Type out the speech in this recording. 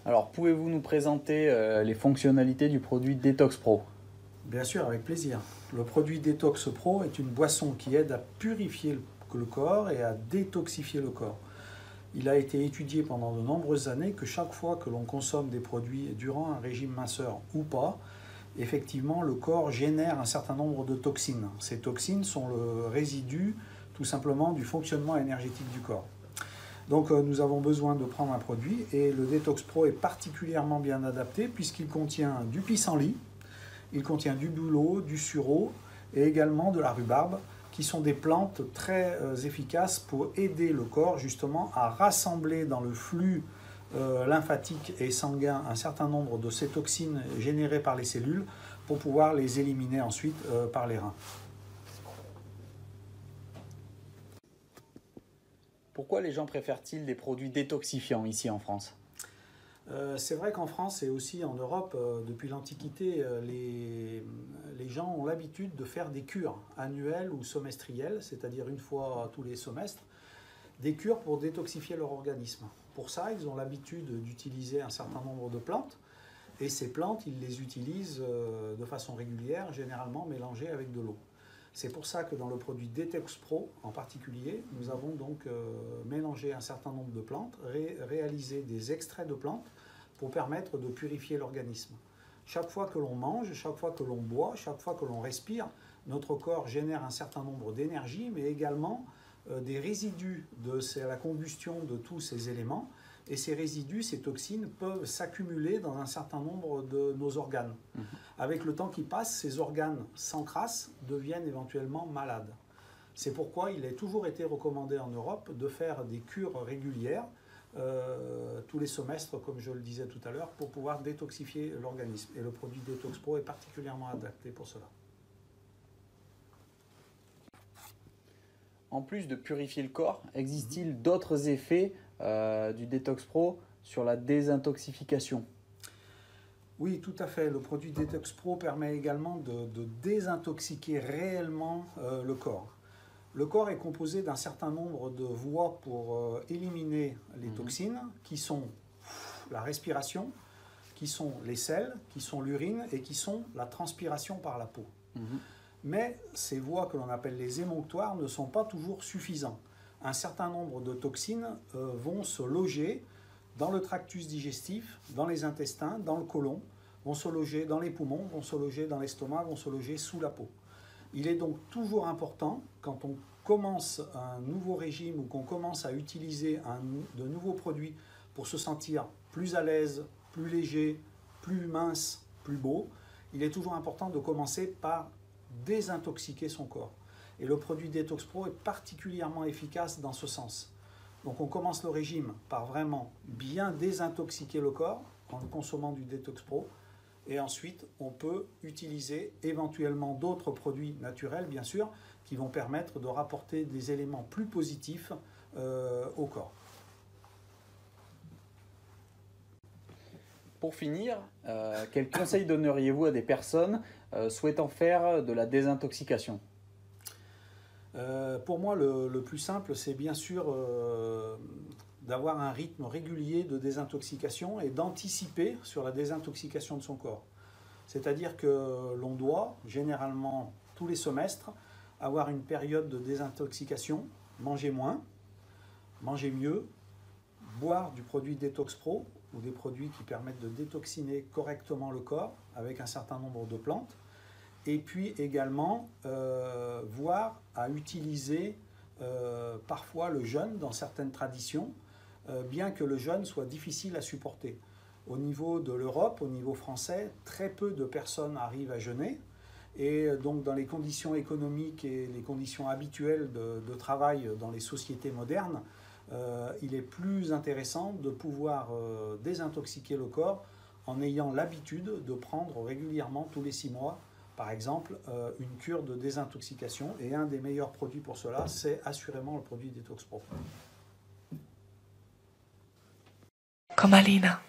Alors, pouvez-vous nous présenter les fonctionnalités du produit Detox Pro? Bien sûr, avec plaisir. Le produit Detox Pro est une boisson qui aide à purifier le corps et à détoxifier le corps. Il a été étudié pendant de nombreuses années que chaque fois que l'on consomme des produits durant un régime minceur ou pas, effectivement, le corps génère un certain nombre de toxines. Ces toxines sont le résidu tout simplement du fonctionnement énergétique du corps. Donc nous avons besoin de prendre un produit et le Detox Pro est particulièrement bien adapté puisqu'il contient du pissenlit, il contient du bouleau, du sureau et également de la rhubarbe qui sont des plantes très efficaces pour aider le corps justement à rassembler dans le flux lymphatique et sanguin un certain nombre de ces toxines générées par les cellules pour pouvoir les éliminer ensuite par les reins. Pourquoi les gens préfèrent-ils des produits détoxifiants ici en France? C'est vrai qu'en France et aussi en Europe, depuis l'Antiquité, les gens ont l'habitude de faire des cures annuelles ou semestrielles, c'est-à-dire une fois tous les semestres, des cures pour détoxifier leur organisme. Pour ça, ils ont l'habitude d'utiliser un certain nombre de plantes, et ces plantes, ils les utilisent de façon régulière, généralement mélangées avec de l'eau. C'est pour ça que dans le produit Detox Pro en particulier, nous avons donc mélangé un certain nombre de plantes, réalisé des extraits de plantes pour permettre de purifier l'organisme. Chaque fois que l'on mange, chaque fois que l'on boit, chaque fois que l'on respire, notre corps génère un certain nombre d'énergie, mais également des résidus de la combustion de tous ces éléments. Et ces résidus, ces toxines, peuvent s'accumuler dans un certain nombre de nos organes. Avec le temps qui passe, ces organes s'encrassent, deviennent éventuellement malades. C'est pourquoi il a toujours été recommandé en Europe de faire des cures régulières, tous les semestres, comme je le disais tout à l'heure, pour pouvoir détoxifier l'organisme. Et le produit Detox Pro est particulièrement adapté pour cela. En plus de purifier le corps, existe-t-il d'autres effets du Detox Pro sur la désintoxication? Oui, tout à fait. Le produit Detox Pro permet également de désintoxiquer réellement le corps. Le corps est composé d'un certain nombre de voies pour éliminer les toxines, qui sont la respiration, qui sont les selles, qui sont l'urine et qui sont la transpiration par la peau. Mais ces voies que l'on appelle les émonctoires ne sont pas toujours suffisants. Un certain nombre de toxines vont se loger dans le tractus digestif, dans les intestins, dans le côlon, vont se loger dans les poumons, vont se loger dans l'estomac, vont se loger sous la peau. Il est donc toujours important, quand on commence un nouveau régime ou qu'on commence à utiliser de nouveaux produits pour se sentir plus à l'aise, plus léger, plus mince, plus beau, il est toujours important de commencer par désintoxiquer son corps. Et le produit Detox Pro est particulièrement efficace dans ce sens. Donc on commence le régime par vraiment bien désintoxiquer le corps en consommant du Detox Pro. Et ensuite, on peut utiliser éventuellement d'autres produits naturels, bien sûr, qui vont permettre de rapporter des éléments plus positifs au corps. Pour finir, quels conseils donneriez-vous à des personnes souhaitant faire de la désintoxication? Pour moi, le plus simple, c'est bien sûr d'avoir un rythme régulier de désintoxication et d'anticiper sur la désintoxication de son corps. C'est-à-dire que l'on doit, généralement tous les semestres, avoir une période de désintoxication, manger moins, manger mieux, boire du produit Detox Pro ou des produits qui permettent de détoxiner correctement le corps avec un certain nombre de plantes, et puis également voir à utiliser parfois le jeûne dans certaines traditions, bien que le jeûne soit difficile à supporter. Au niveau de l'Europe, au niveau français, très peu de personnes arrivent à jeûner, et donc dans les conditions économiques et les conditions habituelles de travail dans les sociétés modernes, il est plus intéressant de pouvoir désintoxiquer le corps en ayant l'habitude de prendre régulièrement tous les 6 mois, par exemple, une cure de désintoxication. Et un des meilleurs produits pour cela, c'est assurément le produit Detox Pro. Comme Alina.